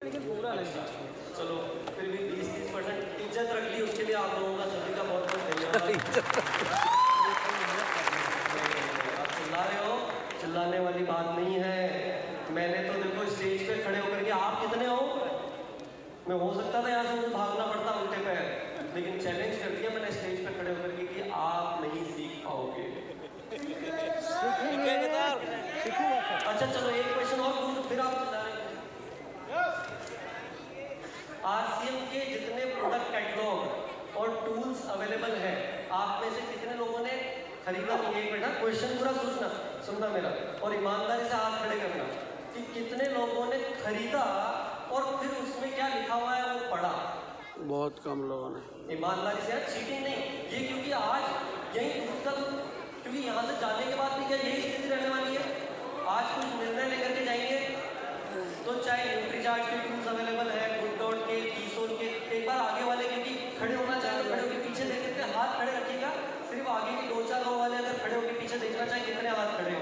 लेकिन पूरा लग जाए। चलो फिर भी 20-30% इज्जत रख ली, उसके लिए आप लोगों का सभी का बहुत बहुत धन्यवाद। आप चिल्ला रहे हो, चिल्लाने वाली बात नहीं है। मैंने तो देखो स्टेज पे खड़े होकर के, आप कितने हो, मैं हो सकता था यहाँ से मुझे भागना पड़ता उल्टे पैर, लेकिन चैलेंज कर दिया मैंने स्टेज पे खड़े होकर के कि आप नहीं सीख पाओगे। अच्छा चलो एक क्वेश्चन और पूछो, फिर आप चिल्ला रहे हो। आरसीएम के जितने प्रोडक्ट कैटलॉग और टूल्स अवेलेबल हैं, आप में से कितने लोगों ने खरीदा? एक मिनट, क्वेश्चन पूरा सुनना मेरा, और ईमानदारी से हाथ खड़े करना कि कितने लोगों ने खरीदा और फिर उसमें क्या लिखा हुआ है वो पढ़ा? बहुत कम लोगों ने। ईमानदारी से, चीटिंग नहीं ये, क्योंकि आज यही दूध का दूध, क्योंकि यहाँ से जाने के बाद भी क्या यही स्थिति रहने वाली है। आज कुछ निर्णय लेकर के जाएंगे तो चाहे न्यूट्रीचार्ज के टूल्स अवेलेबल है, गुड डॉट के, कीसोल के, एक बार आगे वाले, क्योंकि खड़े होना चाहे तो खड़े होकर पीछे देख सकते हैं, हाथ खड़े रखिएगा, सिर्फ आगे के 2-4 रो वाले अगर खड़े होकर पीछे देखना चाहे कितने हाथ खड़े हो।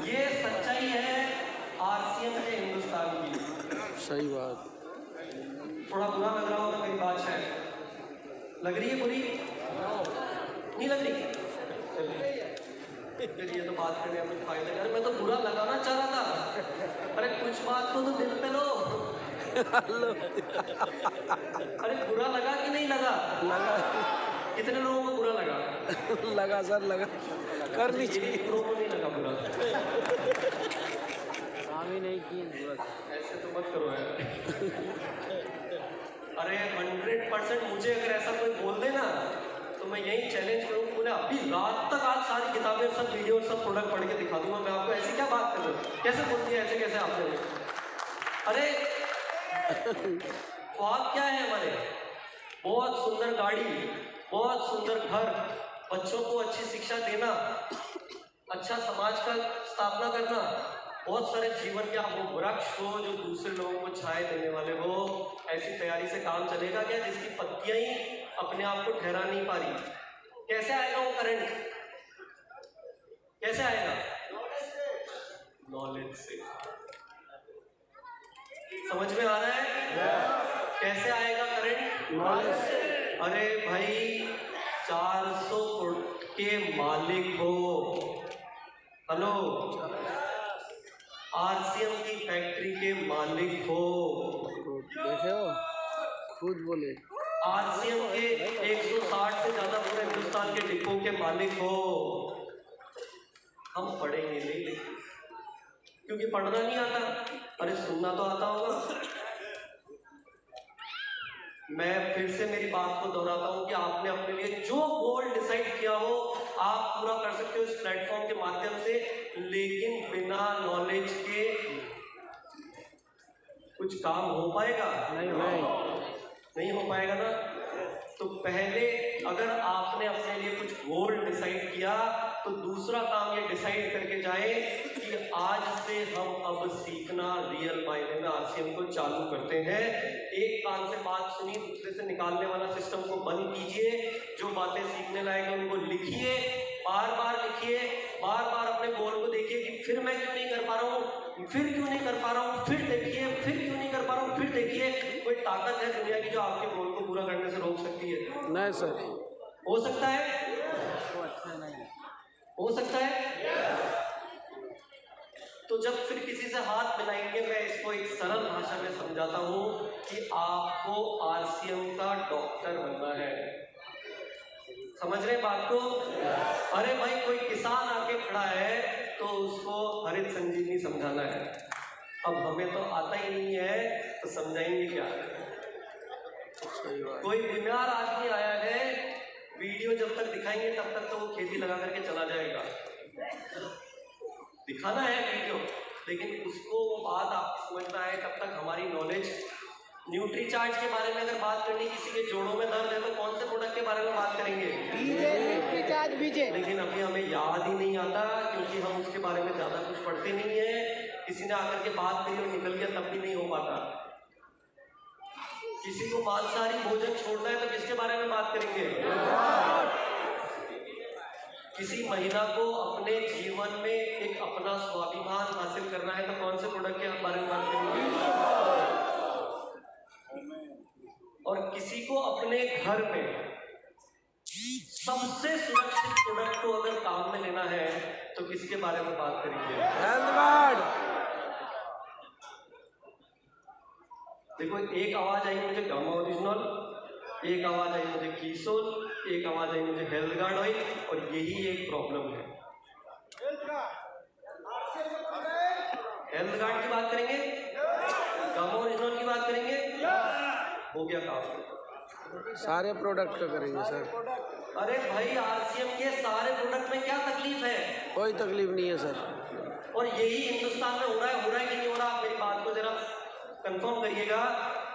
ये सच्चाई है आरसीएम के हिंदुस्तान की। सही बात। थोड़ा बुरा लग रहा होगा मेरी बात, शायद लग रही है बुरी, नहीं लग रही? चलिए तो बात करने में फायदा है। मैं तो बुरा लगाना चाह रहा था, अरे कुछ बात को तो दिल पे लो। अरे बुरा लगा कि नहीं लगा? लगा। कितने लोगों को बुरा लगा? लगा सर, लगा। करनी चाहिए। लोगों को नहीं लगा बुरा? स्वामी नहीं की, ऐसे तो मत करो यार। अरे 100% मुझे अगर ऐसा कोई बोल दे ना तो मैं यही चैलेंज करूँ, पूरे अभी रात तक आज सारी किताबें, सब वीडियो, सब प्रोडक्ट पढ़ के दिखा दूंगा मैं आपको। ऐसी क्या बात कर रहे हो, कैसे बोलती है ऐसे, कैसे आपने? अरे ख्वाब क्या है हमारे? बहुत सुंदर गाड़ी, बहुत सुंदर घर, बच्चों को अच्छी शिक्षा देना, अच्छा समाज का स्थापना करना, बहुत सारे जीवन के आप वो वृक्ष हो जो दूसरे लोगों को छाए देने वाले हो। ऐसी तैयारी से काम चलेगा क्या जिसकी पत्तियां ही अपने आप को ठहरा नहीं पा रही? कैसे आएगा वो करंट? कैसे आएगा? नॉलेज से। समझ में आ रहा है? कैसे आएगा करंट? नॉलेज से। अरे भाई 400 करोड़ के मालिक हो, हेलो, आरसीएम की फैक्ट्री के मालिक हो, देखे हो, खुद बोले। आरसीएम के 160 से ज्यादा पूरे हिंदुस्तान के डिपो के मालिक हो। हम पढ़ेंगे नहीं, लेकिन क्योंकि पढ़ना नहीं आता, अरे सुनना तो आता होगा। मैं फिर से मेरी बात को दोहराता हूं कि आपने अपने लिए जो गोल डिसाइड किया हो आप पूरा कर सकते हो इस प्लेटफॉर्म के माध्यम से, लेकिन बिना नॉलेज के कुछ काम हो पाएगा? नहीं हो पाएगा ना। तो पहले अगर आपने अपने लिए कुछ गोल डिसाइड किया तो दूसरा काम ये डिसाइड करके जाए कि आज से हम अब सीखना रियल मायने में आरसीएम को चालू करते हैं। एक कान से बात सुनी, दूसरे से निकालने वाला सिस्टम को बंद कीजिए। जो बातें सीखने लायक है उनको लिखिए, बार बार लिखिए, बार बार अपने गोल को देखिए कि फिर मैं क्यों नहीं कर पा रहा हूँ, फिर क्यों नहीं कर पा रहा हूँ, फिर देखिए, फिर क्यों नहीं कर पा रहा हूँ, फिर देखिए। कोई ताकत है दुनिया की जो आपके गोल को पूरा करने से रोक सकती है? नहीं सर। हो सकता है? तो अच्छा नहीं हो सकता है। तो जब फिर किसी से हाथ मिलाएंगे, मैं इसको एक सरल भाषा में समझाता हूँ कि आपको आरसीएम का डॉक्टर बनना है। समझ रहे बात को? अरे भाई कोई किसान आके खड़ा है तो उसको हरित संजीवनी समझाना है। अब हमें तो आता ही नहीं है तो समझाएंगे क्या? कोई बीमार आदमी आया है, वीडियो जब तक दिखाएंगे तब तक तो वो खेती लगा करके चला जाएगा। दिखाना है वीडियो, लेकिन उसको वो बात आपको समझना है। तब तक हमारी नॉलेज, न्यूट्रीचार्ज के बारे में अगर बात करनी, किसी के जोड़ों में दर्द है तो कौन से प्रोडक्ट के बारे में बात करेंगे? लेकिन अभी हमें याद ही नहीं आता क्योंकि हम उसके बारे में ज्यादा कुछ पढ़ते नहीं है। किसी ने आकर के बात करी और निकल गया तब भी नहीं हो पाता। किसी को मांसाहारी भोजन छोड़ना है तो किसके बारे में बात करेंगे? किसी महिला को अपने जीवन में एक अपना स्वाभिमान हासिल करना है तो कौन से प्रोडक्ट के बारे में बात करेंगे? और किसी को अपने घर में सबसे सुरक्षित प्रोडक्ट को अगर काम में लेना है तो किसके बारे में बात करेंगे? Health guard. देखो, एक आवाज आई मुझे गामा ओरिजिनल, एक आवाज आई मुझे कीसोल, एक आवाज आई मुझे हेल्थ गार्ड ऑयल, और यही एक प्रॉब्लम है। हेल्थ गार्ड की बात करेंगे, गामा ओरिजिनल की बात करेंगे, हो गया काम। सारे प्रोडक्ट का करेंगे सर। अरे भाई, आरसीएम के सारे प्रोडक्ट में क्या तकलीफ है? कोई तकलीफ नहीं है सर। और यही हिंदुस्तान में हो रहा है कि नहीं हो रहा? आप मेरी बात को जरा कंफर्म करिएगा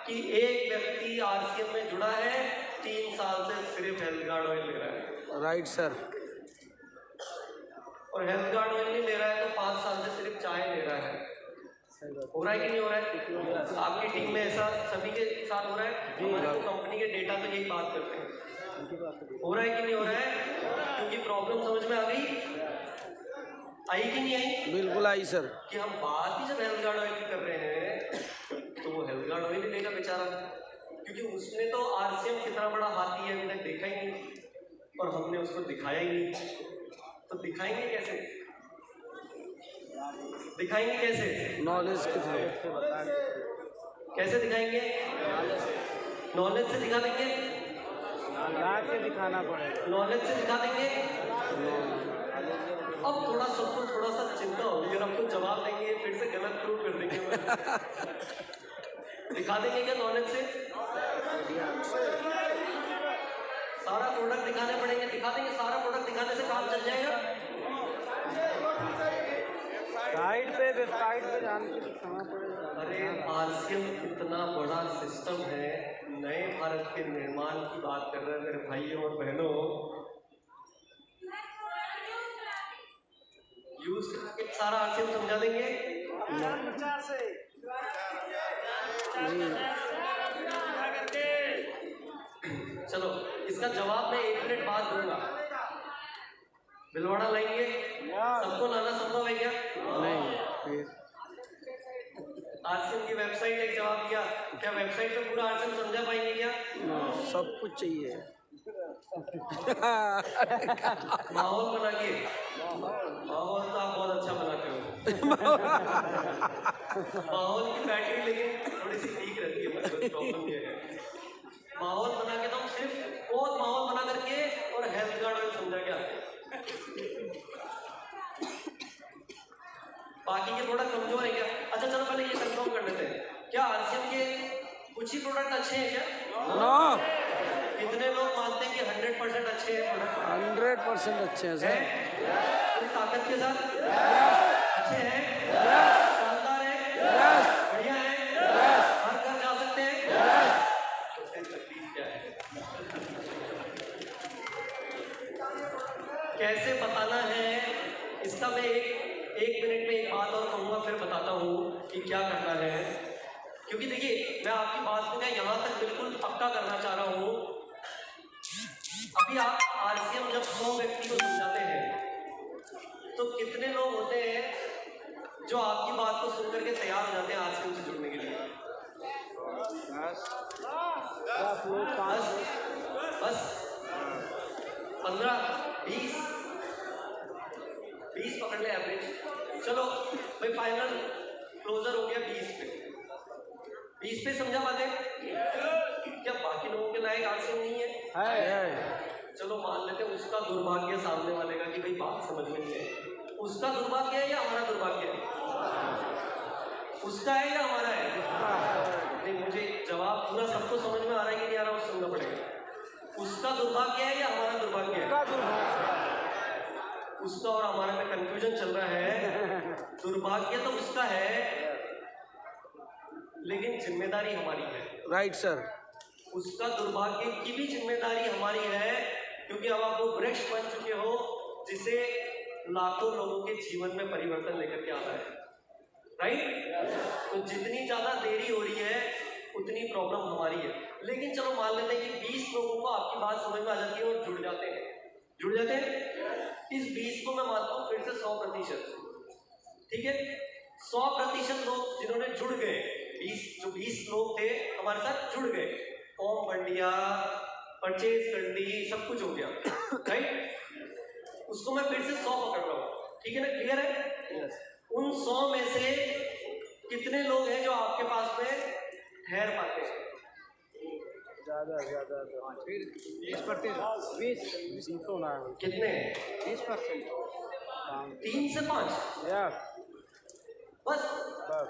कि एक व्यक्ति आरसीएम में जुड़ा है, 3 साल से सिर्फ हेल्थ गार्ड ऑयल ले रहा है। Right sir. और हेल्थ गार्ड ऑयल नहीं ले रहा है तो 5 साल से सिर्फ चाय ले रहा है। हो रहा है कि नहीं हो रहा है? आपकी टीम में ऐसा सभी के साथ हो रहा है? हमारे तो कंपनी के डेटा तो यही बात करते हैं। हो रहा है कि नहीं हो रहा है? क्योंकि प्रॉब्लम समझ में आ गई, आई कि नहीं आई? बिल्कुल आई सर। कि हम बात ही जब हेल्थ गार्ड ऑयल की कर रहे हैं तो वो हेल्थ गार्ड ऑयल ही लेगा बेचारा, क्योंकि उसने तो आरसीएम कितना बड़ा हाथी है अभी तक देखा ही नहीं, और हमने उसको दिखाया ही नहीं। तो दिखाएंगे कैसे? दिखाएंगे कैसे? नॉलेज के थ्रू। कैसे दिखाएंगे? नॉलेज से दिखा देंगे, ला के दिखाना पड़ेगा। नॉलेज से दिखा देंगे। अब थोड़ा सबको थोड़ा सा चिंता होगी, अगर हमको जवाब देंगे फिर से गलत प्रूव कर देंगे। दिखा देंगे क्या नॉलेज से? सारा प्रोडक्ट दिखाने पड़ेंगे, दिखा देंगे। सारा प्रोडक्ट दिखाने से काम चल जाएगा। साइट पे वेबसाइट पे जान के दिखाना पड़ेगा। अरे आरसीएम इतना बड़ा सिस्टम है, नए भारत के निर्माण की बात कर रहे हैं मेरे भाइयों और बहनों। यूज करके सारा आरसीएम समझा देंगे। चलो, इसका जवाब मैं 1 मिनट बाद दूंगा। भिलवाड़ा लाएंगे, सबको लाना संभव है क्या? नहीं। आरसीएम की वेबसाइट एक जवाब दिया, क्या वेबसाइट पे पूरा आरसीएम समझा पाएंगे क्या? सब कुछ चाहिए। माहौल बना के, माहौल तो आप बहुत अच्छा बनाते हो। माहौल की बैटरी लेकिन थोड़ी सी ठीक रहती है, मतलब प्रॉब्लम ये है। माहौल बना के तो हम सिर्फ बहुत माहौल बना करके और हेल्थ गार्ड ऑयल समझा के आते हैं। बाकी के प्रोडक्ट कमजोर है क्या? अच्छा चलो पहले ये कंफर्म कर लेते हैं, क्या आरसीएम के कुछ ही प्रोडक्ट अच्छे हैं क्या? नो। कितने लोग मानते हैं कि 100% अच्छे हैं प्रोडक्ट? 100% अच्छे हैं सर। पूरी ताकत के साथ अच्छे हैं, शानदार है, बढ़िया है, हर घर जा सकते हैं। तकलीफ क्या है? कैसे बताना है इसका मैं एक मिनट में एक बात और कहूँगा, फिर बताता हूँ कि क्या करना है। क्योंकि देखिए, मैं आपकी बात को मैं यहाँ तक बिल्कुल पक्का करना चाह रहा हूँ। अभी आप आरसीएम जब 100 व्यक्ति को समझाते हैं तो कितने लोग होते हैं जो आपकी बात को सुन करके तैयार हो जाते हैं आरसीएम से जुड़ने के लिए? बस 15, 20 पकड़ ले एवरेज। चलो भाई, फाइनल क्लोजर हो गया 20 पे समझा बातें? क्या बाकी लोगों के लायक आरसीएम नहीं है? चलो मान लेते हैं उसका दुर्भाग्य सामने वाले का कि भाई बात समझ में नहीं है। उसका दुर्भाग्य है या हमारा दुर्भाग्य है? उसका है या हमारा है? नहीं, मुझे जवाब पूरा सबको समझ में आ रहा है कि नहीं आ रहा, वो सुनना पड़ेगा। उसका दुर्भाग्य है या हमारा दुर्भाग्य है? उसका और हमारा में कंफ्यूजन चल रहा है। दुर्भाग्य तो उसका है, लेकिन जिम्मेदारी हमारी है। Right sir. उसका दुर्भाग्य की भी जिम्मेदारी हमारी है, क्योंकि अब आप वो वृक्ष बन चुके हो जिसे लाखों लोगों के जीवन में परिवर्तन लेकर के आता है। राइट? तो जितनी ज्यादा देरी हो रही है उतनी प्रॉब्लम हमारी है। लेकिन चलो मान लेते हैं कि 20 लोगों को आपकी बात समझ में आ जाती है और जुड़ जाते हैं। इस 20 को मैं मानता हूँ फिर से 100%। ठीक है, 100% लोग जिन्होंने जुड़ गए, 20 लोग थे हमारे साथ जुड़ गए, फॉर्म भर दिया, परचेज कर दी, सब कुछ हो गया, राइट? उसको मैं फिर से 100 पकड़ रहा हूँ, ठीक है ना, क्लियर है? उन 100 में से कितने लोग हैं जो आपके पास में ठहर पाते हैं? ज्यादा 20% होना है। कितने? 20%। 3 से 5? या बस बस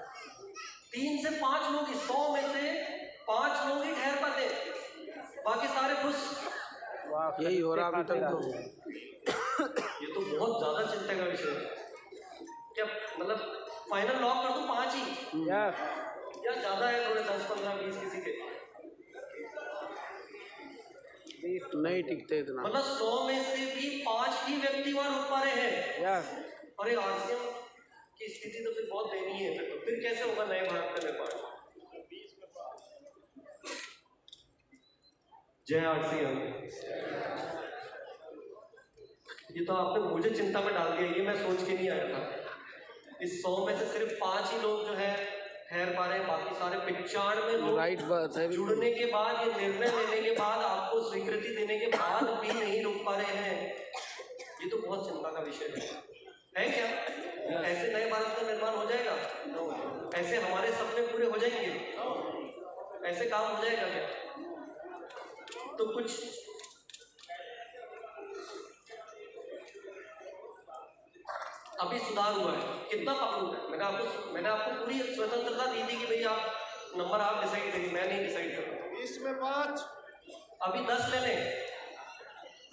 3 से 5 लोग, इस 100 में से 5 लोग ही ठहर पाते हैं, बाकी सारे खुश। वाह, यही हो रहा अभी तक तो। ये तो बहुत ज्यादा चिंता का विषय है। क्या मतलब फाइनल लॉक कर दूं 5 ही, या या ज्यादा है थोड़े 10, 15, 20 किसी के? नहीं टिकते इतना। मतलब 100 में से भी 5 ही व्यक्ति वहां रुक पा रहे हैं। या अरे आरसीएम की स्थिति तो फिर बहुत दयनीय है। फिर कैसे होगा नए भारत का निर्माण? जय आरसीएम। ये तो आपने मुझे चिंता में डाल दिया, ये मैं सोच के नहीं आया था। इस 100 में से सिर्फ 5 ही लोग जो है ठहर पा रहे हैं, बाकी सारे 95 लोग राइट बात है। जुड़ने के बाद, ये निर्णय लेने के बाद, आपको स्वीकृति देने के बाद भी नहीं रुक पा रहे हैं। ये तो बहुत चिंता का विषय है क्या? ऐसे नए भारत का निर्माण हो जाएगा? ऐसे हमारे सपने पूरे हो जाएंगे? ऐसे काम हो जाएगा क्या? तो कुछ अभी सुधार हुआ है। कितना पकड़ूं मैंने आपको पूरी स्वतंत्रता दी थी कि भाई आप नंबर आप डिसाइड करिए, मैं नहीं डिसाइड कर रहा। 20 में 5, अभी 10 ले लें,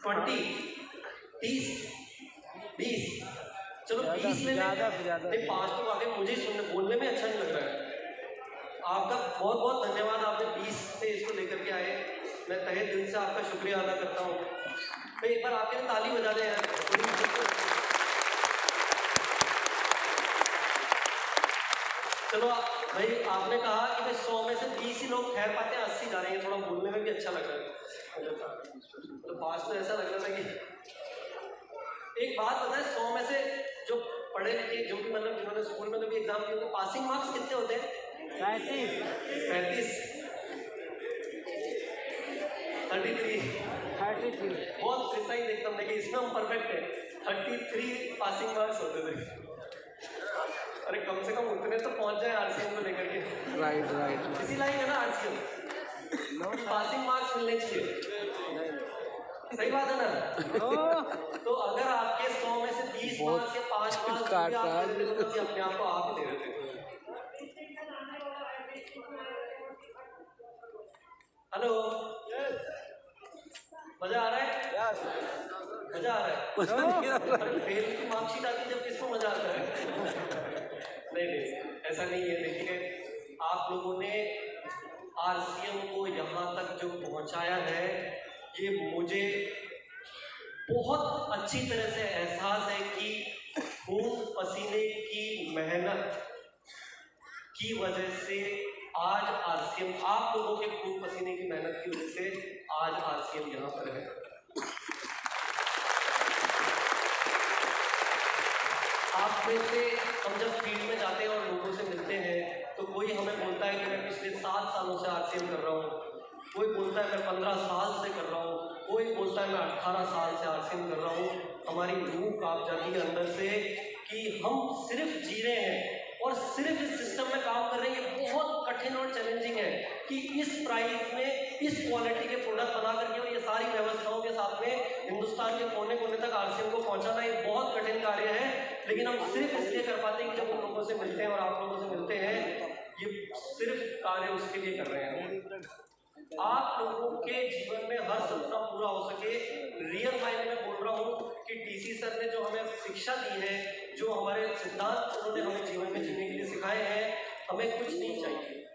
20, 30, 20, चलो 20 ले लें। नहीं 5 तो आगे मुझे सुनने बोलने में अच्छा नहीं लग रहा है। आपका बहुत बहुत धन्यवाद, आपने 20 से इसको लेकर के आए। मैं तहे दिल से आपका शुक्रिया अदा करता हूँ। भाई एक बार आपके लिए ताली बजा दें यार। चलो भाई, आपने कहा कि भाई 100 में से 20 ही लोग ठहर पाते हैं, 80 जा रहे हैं। थोड़ा बोलने में भी अच्छा लग रहा है। तो 5 तो ऐसा लग रहा था कि एक बात बताएं, 100 में से जो पढ़े लिखे, जो कि मतलब जिन्होंने स्कूल में कभी एग्जाम दिए, उनके पासिंग मार्क्स कितने होते हैं? 35, 33। बहुत प्रिसाइज एकदम, देखिए इसमें हम परफेक्ट है। 33 पासिंग मार्क्स होते थे। अरे कम से कम उतने तो पहुंच जाए आरसीएम को लेकर के। राइट। इसी लाइन है ना आरसीएम, पासिंग मार्क्स मिलने चाहिए। सही बात है ना? तो अगर आपके 100 में से 20 मार्क्स या 5 मार्क्स अपने आप को आप ही दे रहे थे। हेलो, मजा आ रहा है? मजा आ रहा है? अरे फेल की मार्कशीट आती है जब किसको मजा आता है? नहीं, ऐसा नहीं है। देखिए, आप लोगों ने आरसीएम को यहाँ तक जो पहुँचाया है, ये मुझे बहुत अच्छी तरह से एहसास है कि खून पसीने की मेहनत की वजह से आज आरसीएम, आप लोगों के खून पसीने की मेहनत की वजह से आज आरसीएम यहाँ पर है। आप में से हम जब फील्ड में जाते हैं और लोगों से मिलते हैं, तो कोई हमें बोलता है कि मैं पिछले 7 सालों से आरसीएम कर रहा हूँ, कोई बोलता है मैं 15 साल से कर रहा हूँ, कोई बोलता है मैं 18 साल से आरसीएम कर रहा हूँ। हमारी रूह कांप जाती है अंदर से कि हम सिर्फ जी रहे हैं और सिर्फ इस सिस्टम में काम कर रहे हैं। ये बहुत कठिन और चैलेंजिंग है कि इस प्राइस में इस क्वालिटी के प्रोडक्ट बना करके और ये सारी व्यवस्थाओं के साथ में हिंदुस्तान के कोने कोने तक आरसीएम को पहुंचाना एक बहुत कठिन कार्य है। लेकिन हम सिर्फ इसलिए कर पाते हैं कि जब उन लोगों से मिलते हैं और आप लोगों से मिलते हैं, ये सिर्फ कार्य उसके लिए कर रहे हैं। आप लोगों के जीवन में हर सपना पूरा हो सके। रियल मायने में बोल रहा हूँ कि डीसी सर ने जो हमें शिक्षा दी है, जो हमारे सिद्धांत उन्होंने हमें जीवन में जीने के लिए सिखाए हैं, हमें कुछ नहीं चाहिए।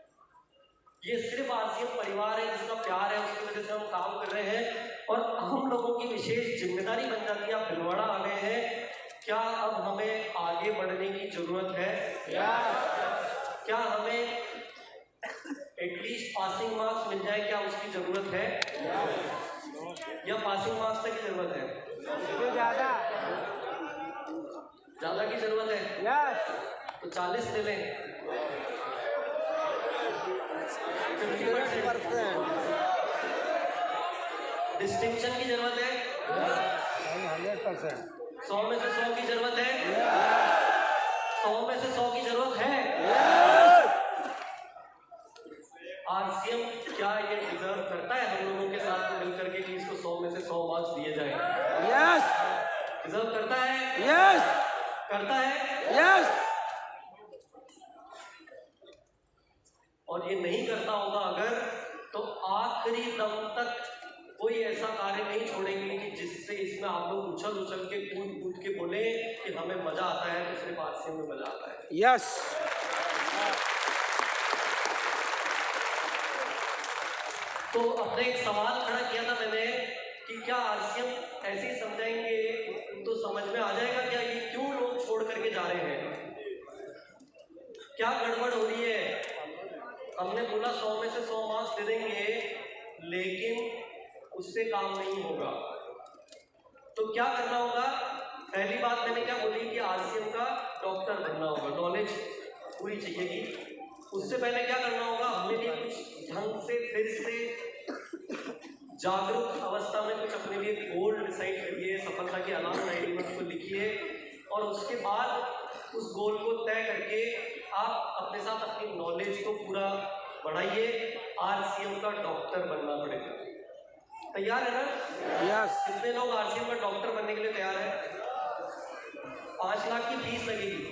ये सिर्फ आरसीएम परिवार है जिसका प्यार है, उसकी वजह से हम काम कर रहे हैं। और हम लोगों की विशेष जिम्मेदारी बन जाती है। आप भिलवाड़ा आ गए हैं, क्या अब हमें आगे बढ़ने की जरूरत है? क्या हमें एटलीस्ट पासिंग मार्क्स मिल जाए, क्या उसकी जरूरत है? या पासिंग मार्क्स तक की जरूरत है? ज्यादा की जरूरत है? तो 40 ले लें। 50%। डिस्टिंक्शन की जरूरत है? 100%। 100 में से 100 की जरूरत है? 100 में से 100 की जरूरत है? आरसीएम क्या ये डिजर्व करता है हम लोगों के साथ में मिलकर के कि इसको 100 में से 100 मार्क्स दिए जाए? यस डिजर्व करता है? यस करता है? यस। और ये नहीं करता होगा अगर, तो आखिरी दम तक कोई ऐसा कार्य नहीं छोड़ेंगे कि जिससे इसमें आप लोग उछल उछल के कूद कूद के बोले कि हमें मजा आता है, तो सिर्फ आरसीएम में मजा आता है। यस तो अपने एक सवाल खड़ा किया था मैंने कि क्या आरसीएम ऐसे ही समझाएंगे तो समझ में आ जाएगा क्या ये क्यों लोग छोड़ करके जा रहे हैं, क्या गड़बड़ हो रही है? हमने बोला 100 में से 100 मार्क्स दे देंगे, लेकिन उससे काम नहीं होगा। तो क्या करना होगा? पहली बात मैंने क्या बोली कि आरसीएम का डॉक्टर बनना होगा, नॉलेज पूरी चाहिएगी। उससे पहले क्या करना होगा? अपने लिए कुछ ढंग से फिर से जागरूक अवस्था में कुछ अपने लिए गोल डिसाइड करिए, सफलता की अलार्म डायरी में उसको लिखिए, और उसके बाद उस गोल को तय करके आप अपने साथ अपनी नॉलेज को पूरा बढ़ाइए। आरसीएम का डॉक्टर बनना पड़ेगा। तैयार है ना? यस। कितने लोग आरसीएम का डॉक्टर बनने के लिए तैयार है? 5 लाख की फीस लगेगी।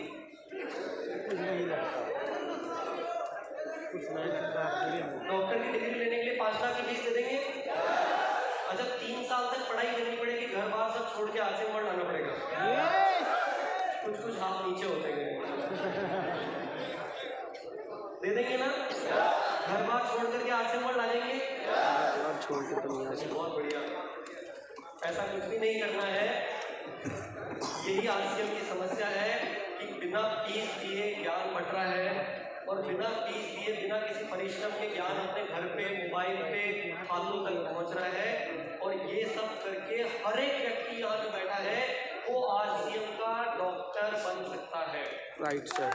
डॉक्टर की डिग्री लेने के लिए 5 लाख की फीस दे देंगे? अच्छा, 3 साल तक पढ़ाई करनी पड़ेगी, घर बार सब छोड़ के आरसीएम में लाना पड़ेगा। कुछ कुछ हाथ नीचे होते हैं। दे देंगे ना? घर बार छोड़ करके आरसीएम में डालेंगे? छोड़ के तो नहीं आ सकते। बहुत बढ़िया। ऐसा कुछ भी नहीं करना है। यही आरसीएम की समस्या है कि बिना फीस दिए ज्ञान बट रहा है, और बिना फीस दिए, बिना किसी परिश्रम के ज्ञान अपने घर पे, मोबाइल पे, खातों तक पहुंच रहा है। और ये सब करके हर एक व्यक्ति यहाँ जो बैठा है वो आरसीएम का डॉक्टर बन सकता है। Right sir.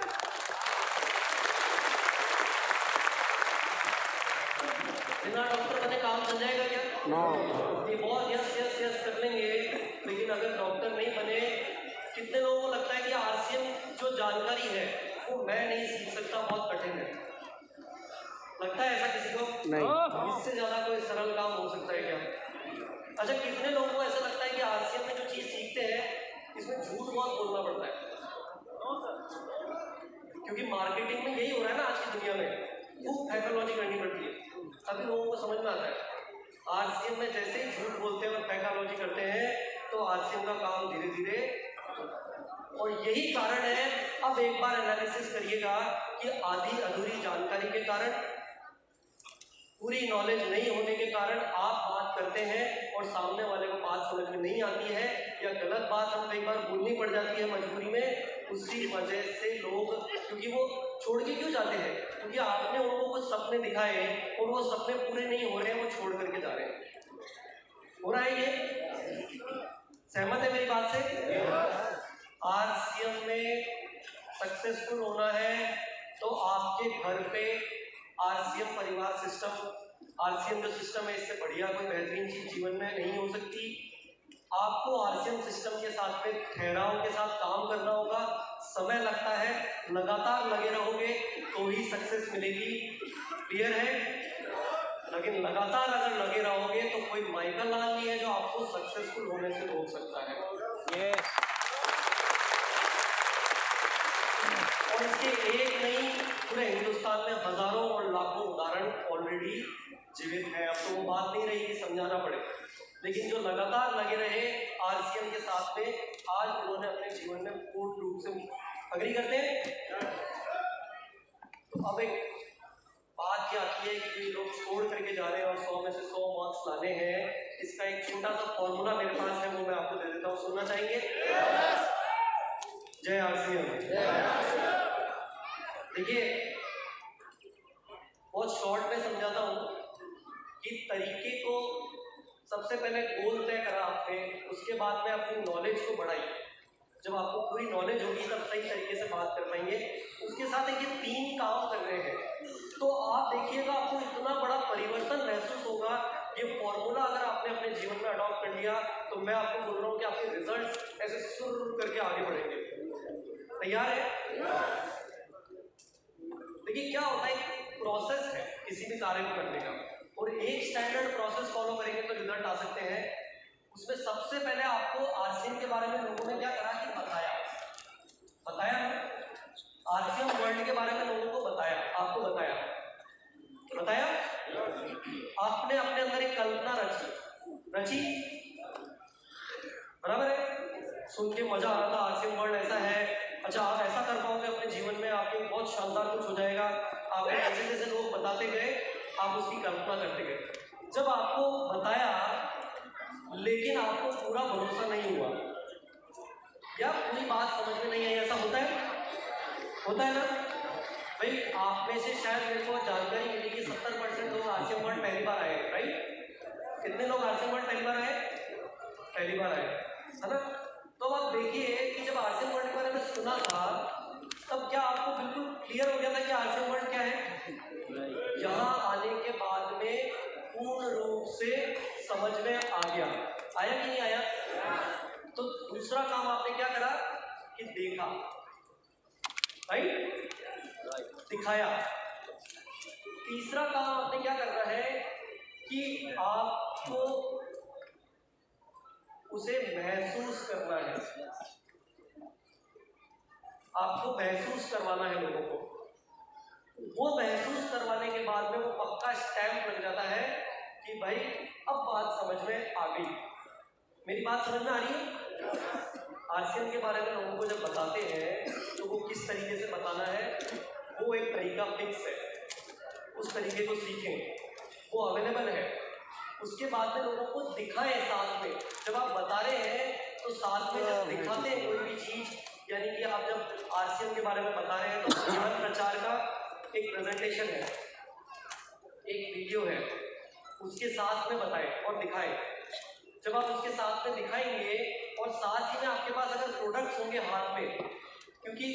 बिना डॉक्टर बने काम चल जाएगा क्या? नो। ये बहुत यस यस यस कर लेंगे, लेकिन अगर डॉक्टर नहीं बने, कितने लोगों को लगता है कि आरसीएम जो जानकारी है वो मैं नहीं सीख सकता, बहुत कठिन है? लगता है ऐसा किसी को? नहीं। इससे ज्यादा कोई सरल काम हो सकता है क्या? अच्छा, कितने लोगों को ऐसा लगता है कि आरसीएम में जो चीज सीखते हैं इसमें झूठ बहुत बोलना पड़ता है? क्योंकि मार्केटिंग में यही हो रहा है ना आज की दुनिया में, खूब पैथोलॉजी करनी पड़ती है, तभी लोगों को समझ में आता है। आरसीएम में जैसे ही झूठ बोलते हैं और पैथोलॉजी करते हैं तो आरसीएम का काम धीरे धीरे, और यही कारण है। अब एक बार एनालिसिस करिएगा कि आधी अधूरी जानकारी के कारण, पूरी नॉलेज नहीं होने के कारण आप बात करते हैं और सामने वाले को बात समझ में नहीं आती है, या गलत बात हम कई बार बोलनी पड़ जाती है मजबूरी में। उसी वजह से लोग, क्योंकि वो छोड़ के क्यों जाते हैं? क्योंकि आपने उनको कुछ सपने दिखाए और वो सपने पूरे नहीं हो रहे हैं, वो छोड़ करके जा रहे हैं। हो रहा है ये? सहमत है मेरी बात से? आरसीएम में सक्सेसफुल होना है तो आपके घर पे आरसीएम परिवार सिस्टम, आरसीएम जो सिस्टम है इससे बढ़िया कोई बेहतरीन चीज जीवन में नहीं हो सकती। आपको आरसीएम सिस्टम के साथ में ठहराव के साथ काम करना होगा। समय लगता है, लगातार लगे रहोगे तो ही सक्सेस मिलेगी। क्लियर है? लेकिन लगातार अगर लगे रहोगे तो कोई माइकल लाल नहीं है जो आपको सक्सेसफुल होने से रोक सकता है। और इसके एक नहीं, पूरे हिंदुस्तान में हजारों और लाखों उदाहरण ऑलरेडी जीवित हैं। अब तो वो बात नहीं रही कि समझाना पड़े, लेकिन जो लगातार लगे रहे आरसीएम के साथ में, आज उन्होंने अपने जीवन में पूर्ण रूप से, अग्री करते हैं? तो अब एक बात ये आती है कि लोग छोड़ करके जा रहे हैं और 100 में से 100 मार्क्स लाने हैं। इसका एक छोटा सा फॉर्मूला मेरे पास है, वो मैं आपको दे देता हूँ, सुनना चाहेंगे? जय आरसीएम। देखिए, बहुत शॉर्ट में समझाता हूँ कि तरीके को, सबसे पहले गोल तय करा आपने, उसके बाद में अपनी नॉलेज को बढ़ाइए। जब आपको पूरी नॉलेज होगी तब सही तरीके से बात कर पाएंगे। उसके साथ ये 3 काम कर रहे हैं तो आप देखिएगा आपको इतना बड़ा परिवर्तन महसूस होगा ये फॉर्मूला अगर आपने अपने जीवन में अडॉप्ट कर लिया तो मैं आपको बोल रहा हूँ कि आपके रिजल्ट्स ऐसे सुर करके आगे बढ़ेंगे। तैयार है? देखिए क्या होता है, एक प्रोसेस है किसी भी कार्य को करने का, और एक स्टैंडर्ड प्रोसेस फॉलो करेंगे तो रिजल्ट आ सकते हैं। उसमें सबसे पहले आपको आरसीएम के बारे में लोगों ने क्या करा कि बताया आरसीएम वर्ल्ड के बारे में लोगों को बताया, आपको बताया आपने अपने अंदर एक कल्पना रची, बराबर है? सुन के मजा आ रहा था आरसीएम वर्ल्ड ऐसा है, अच्छा आप ऐसा कर पाओगे अपने जीवन में, आपके बहुत शानदार कुछ हो जाएगा। आपको जैसे जैसे लोग बताते गए आप उसकी कल्पना करते गए। जब आपको बताया लेकिन आपको पूरा भरोसा नहीं हुआ या पूरी बात समझ में नहीं आई, ऐसा होता है ना भाई? आप में से शायद मेरे को जानकारी मिली कि 70% लोग आरसीएम वर्ल्ड पहली बार आए, राइट? कितने लोग आरसीएम वर्ल्ड पहली बार आए, है ना? तो आप देखिए कि जब आरसीएम वर्ल्ड के बारे में सुना था तब क्या आपको बिल्कुल क्लियर हो गया था कि आरसीएम वर्ल्ड क्या है? यहाँ आने के बाद में पूर्ण रूप से समझ में आ गया, आया कि नहीं आया? तो दूसरा काम आपने क्या करा कि देखा, राइट? दिखाया। तीसरा काम आपने क्या करना है कि आपको उसे महसूस करना है, आपको महसूस करवाना है लोगों को। वो महसूस करवाने के बाद में वो पक्का स्टैंप लग जाता है कि भाई अब बात समझ में आ गई। मेरी बात समझ में आ रही है? आरसीएम के बारे में लोगों को जब बताते हैं तो वो किस तरीके से बताना है, वो एक तरीका फिक्स है, उस तरीके को सीखें, वो अवेलेबल है। उसके बाद में लोगों को दिखाएं साथ में। जब आप बता रहे हैं तो साथ में जब दिखाते हैं कोई भी चीज, यानी कि आप जब आरसीएम के बारे में बता रहे हैं तो जीवन प्रचार का एक प्रेजेंटेशन है, एक वीडियो है, उसके साथ में बताएं और दिखाएं। जब आप उसके साथ में दिखाएंगे और साथ ही में आपके पास अगर प्रोडक्ट्स होंगे हाथ में, क्योंकि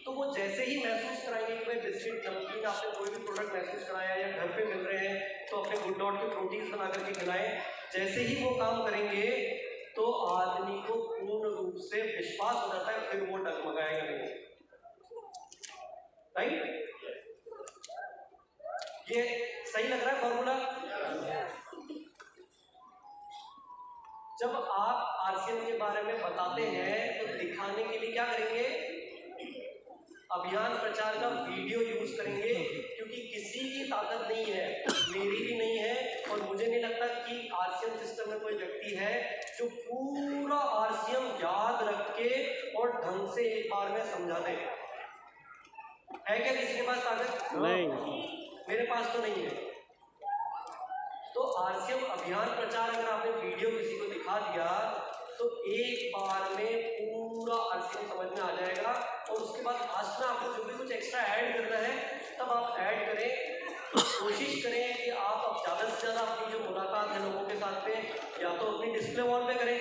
तो वो जैसे ही महसूस कराएंगे कि भाई बिस्किट नमकीन आपने कोई भी प्रोडक्ट महसूस कराया या घर पे मिल रहे हैं तो अपने गुड डॉट के प्रोटीन्स बना करके खिलाएं, जैसे ही वो काम करेंगे तो आदमी को पूर्ण रूप से विश्वास हो जाता है, फिर वो डगमगाएगा नहीं, राइट? ये सही लग रहा है फॉर्मूला? जब आप आरसीएम के बारे में बताते हैं तो दिखाने के लिए क्या करेंगे? अभियान प्रचार का वीडियो यूज करेंगे, क्योंकि किसी की ताकत नहीं है, मेरी भी नहीं है, और मुझे नहीं लगता कि आरसीएम सिस्टम में कोई व्यक्ति है जो पूरा आरसीएम याद रख के और ढंग से एक बार में समझा दे। है क्या किसी के पास ताकत? नहीं, मेरे पास तो नहीं है। तो आरसीएम अभियान प्रचार अगर आपने वीडियो किसी को दिखा दिया तो एक बार में पूरा आरसीएम समझ में आ जाएगा, और उसके बाद लास्ट में आपको जो भी कुछ एक्स्ट्रा ऐड करना है तब आप ऐड करें। कोशिश करें कि आप अब ज़्यादा से ज़्यादा अपनी जो मुलाकात है लोगों के साथ में, या तो अपनी डिस्प्ले वॉल पे करें,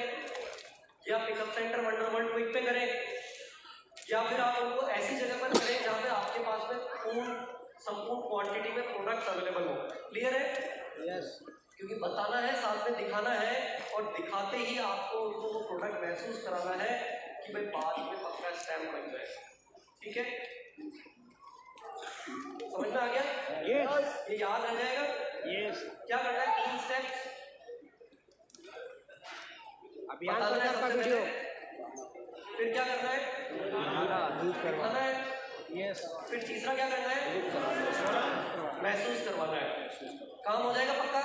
या pickup centre wonder world quick पे करें, या फिर आप उनको ऐसी जगह पर करें जहाँ पे आपके पास में संपूर्ण क्वांटिटी में प्रोडक्ट्स अवेलेबल हो। क्लियर है? यस। क्योंकि बताना है, साथ में दिखाना है, और दिखाते ही आपको उनको वो प्रोडक्ट महसूस कराना है कि भाई बाद में पक्का स्टैम्प लग जाए। ठीक है? समझ में आ गया? यस। ये याद रह जाएगा? यस। क्या करना है? 3 स्टेप्स अभियान बताना है प्रचार का सबसे वीडियो पहले, फिर क्या करना है? यूज करवाना दिखाना है, यस, फिर तीसरा क्या करना है? महसूस करवाना है। काम हो जाएगा पक्का?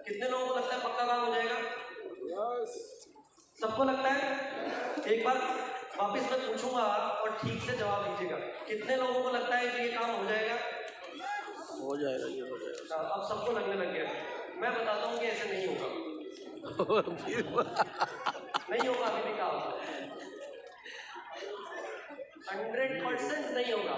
कितने लोगों को लगता है पक्का काम हो जाएगा? सबको लगता है? एक बार वापस मैं पूछूंगा और ठीक से जवाब दीजिएगा। कितने लोगों को लगता है कि ये काम हो जाएगा? हो जाएगा, ये हो जाएगा। अब सबको लगने लग गया। मैं बताता हूँ कि ऐसे नहीं होगा। नहीं होगा अभी भी काम, 100% नहीं होगा।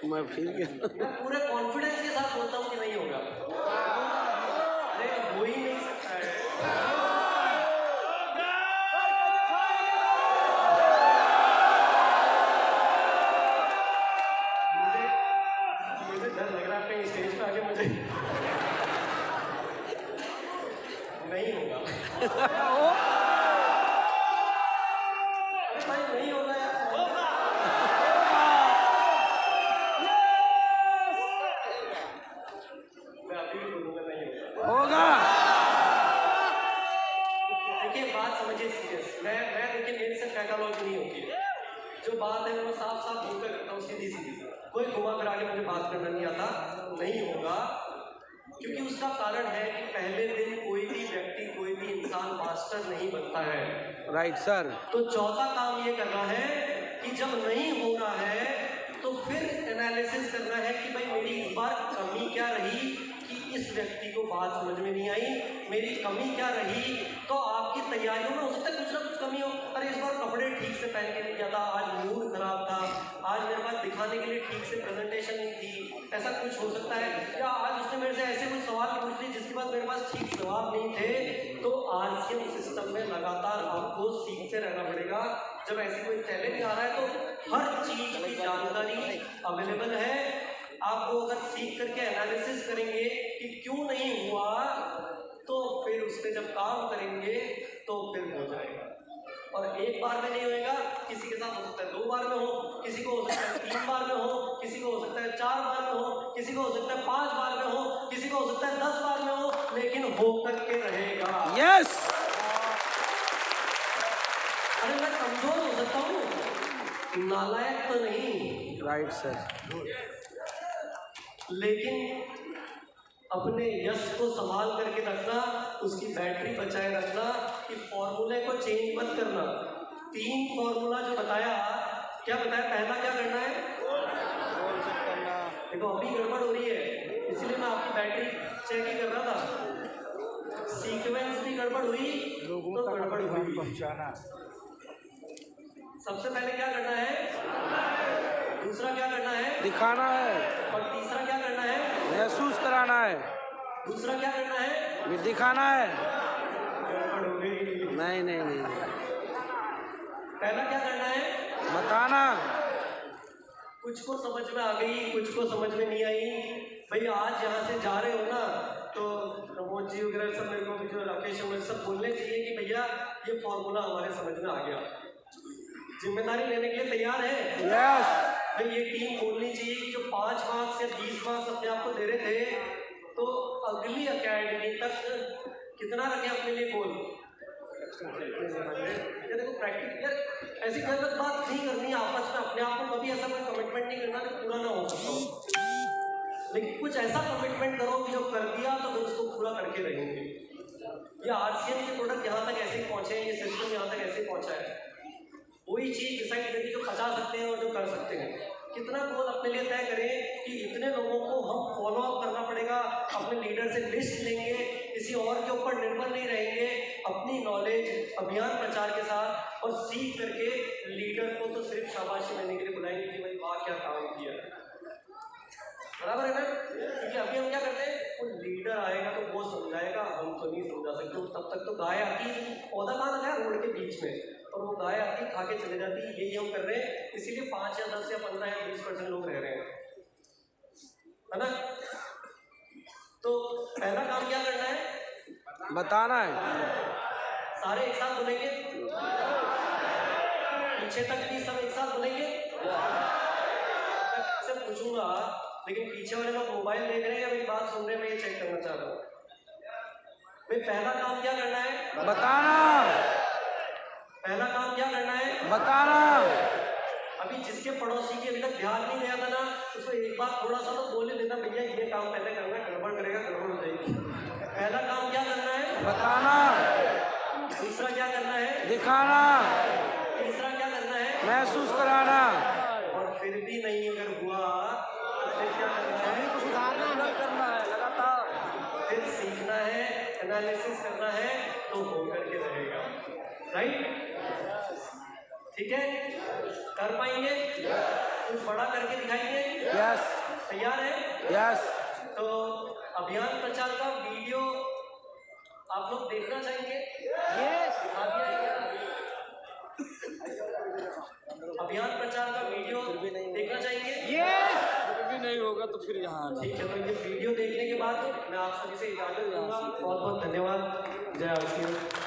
मैं फिर मैं पूरे कॉन्फिडेंस के साथ बोलता हूँ कि नहीं होगा। अरे हो ही नहीं सकता है। मुझे मुझे नहीं होगा। अरे भाई नहीं होगा यार। मैं अभी भी बोलूंगा नहीं होगा। देखिए बात समझिए सीरियस। मैं देखिए मेरे से पैथोलॉजी नहीं होती है। जो बात है वो साफ साफ बोलकर करता हूँ, सीधी सीधी। कोई घुमा फिरा के मुझे बात करना नहीं आता। नहीं होगा क्योंकि उसका कारण है कि पहले दिन कोई भी व्यक्ति, कोई भी इंसान मास्टर नहीं बनता है। Right sir. तो चौथा काम ये करना है कि जब नहीं हो रहा है तो फिर एनालिसिस करना है कि भाई मेरी इस बार कमी क्या रही कि इस व्यक्ति को बात समझ में नहीं आई, मेरी कमी क्या रही। तो आपकी तैयारियों में हो सकता है कुछ ना कुछ कमी हो। अरे इस बार कपड़े ठीक से पहन के नहीं गया था, आज मूड खराब था, आज मेरे पास दिखाने के लिए ठीक से प्रेजेंटेशन नहीं थी, ऐसा कुछ हो सकता है। या आज उसने मेरे से ऐसे कुछ सवाल पूछ लिए जिसके बाद मेरे पास ठीक जवाब नहीं थे। तो आरसीएम सिस्टम में लगातार आपको सीखते रहना पड़ेगा। जब ऐसी कोई चैलेंज आ रहा है तो हर चीज की जानकारी अवेलेबल है। आप वो अगर सीख करके एनालिसिस करेंगे कि क्यों नहीं हुआ, तो फिर उस पर जब काम करेंगे तो फिर हो जाएगा। और एक बार में नहीं होएगा, किसी के साथ हो सकता है 2 बार में हो, किसी को हो सकता है 3 बार में हो, किसी को हो सकता है 4 बार में हो, किसी को हो सकता है 5 बार में हो, किसी को हो सकता है 10 बार में हो, लेकिन हो करके रहेगा। यस। अरे मैं कमजोर हो सकता हूँ, नालायक तो नहीं। Right sir. लेकिन अपने यश को संभाल करके रखना, उसकी बैटरी बचाए रखना, कि फॉर्मूले को चेंज मत करना। 3 फॉर्मूला जो बताया, क्या बताया? पहला क्या करना है? देखो अभी गड़बड़ हो रही है, इसलिए मैं आपकी बैटरी चेक ही कर रहा था। सीक्वेंस भी गड़बड़ हुई तो गड़बड़ हुई। पहुंचाना। सबसे पहले क्या करना है, दूसरा क्या करना है, दिखाना है, और तीसरा क्या करना है, महसूस कराना है। दूसरा क्या करना है, ये दिखाना है। गड़बड़ हो गई। नहीं नहीं नहीं, पहला क्या करना है, बताना। कुछ को समझ में आ गई, कुछ को समझ में नहीं आई। भाई आज यहाँ से जा रहे हो ना, तो प्रमोद जी वगैरह सब मेरे को भी, जो राकेश वगैरह सब बोलने चाहिए कि भैया ये फॉर्मूला हमारे समझ में आ गया। जिम्मेदारी लेने के लिए तैयार है? यस। भाई ये टीम बोलनी चाहिए कि जो 5 मार्क्स या 20 मार्क्स अपने आप को दे रहे थे, तो अगली अकेडमी तक कितना रखें अपने लिए गोल। देखो प्रैक्टिस यार, ऐसी गलत बात नहीं करनी है आपस में। अपने आप को कभी ऐसा कोई कमिटमेंट नहीं करना कि पूरा ना हो सकता हो, लेकिन कुछ ऐसा कमिटमेंट करो कि जो कर दिया तो फिर उसको पूरा करके रहेंगे। ये आरसीएम के प्रोडक्ट यहाँ तक ऐसे ही पहुँचे हैं, ये सिस्टम यहाँ तक ऐसे ही पहुँचा है। वही चीज़ डिसाइड करें जो बचा सकते हैं और जो कर सकते हैं। कितना गोल अपने लिए तय करें कि इतने लोगों को हम फॉलो अप करना पड़ेगा, अपने लीडर से लिस्ट लेंगे, किसी और के ऊपर निर्भर नहीं रहेंगे, अपनी नॉलेज अभियान प्रचार के साथ और सीख करके लीडर को तो सिर्फ शाबाशी देने के लिए बुलाएंगे कि भाई वाह क्या काम किया, बराबर है ना। क्योंकि अभी हम क्या करते हैं, वो लीडर आएगा तो वो समझाएगा, हम तो नहीं समझा सकते। तब तक तो गाय आती, पौधा कहाँ लगा है रोड के बीच में, और वो गाय आती खा के चले जाती। यही हम कर रहे हैं, इसीलिए 5 या 10 या 15 या 20% लोग रह रहे हैं, है ना। तो पहला काम क्या करना है, बताना है। सारे एक साथ बोलेंगे, पीछे तक भी सब एक साथ बोलेंगे। मैं पूछूंगा, लेकिन पीछे वाले लोग मोबाइल देख रहे हैं या मेरी बात सुन रहे हैं, मैं ये चेक करना चाह रहा हूँ। भाई पहला काम क्या करना है, बताना। पहला काम क्या करना है, बताना। अभी जिसके पड़ोसी की अभी तक ध्यान नहीं गया था ना, उसको एक बार थोड़ा सा तो बोले देना, भैया ये काम पहले करना, गड़बड़ करेगा गड़बड़ हो जाएगी। पहला काम क्या करना है, बताना। दूसरा क्या करना है, दिखाना। तीसरा क्या करना है, महसूस कराना। और फिर भी नहीं अगर हुआ तो फिर क्या करना है, सुधारना करना है लगातार, फिर सीखना है, एनालिसिस करना है, तो हो करके रहेगा। राइट, ठीक है, कर पाएंगे, कुछ बड़ा करके दिखाएंगे। यस। तैयार है? यस। तो अभियान प्रचार का वीडियो आप लोग देखना चाहेंगे? यस। दिखा दिया है क्या? अभियान प्रचार का वीडियो देखना चाहेंगे? यस। नहीं होगा तो फिर यहाँ आना। ठीक है, तो ये वीडियो देखने के बाद मैं आप सभी से इजाजत दूंगा। बहुत बहुत धन्यवाद। जय श्री राम।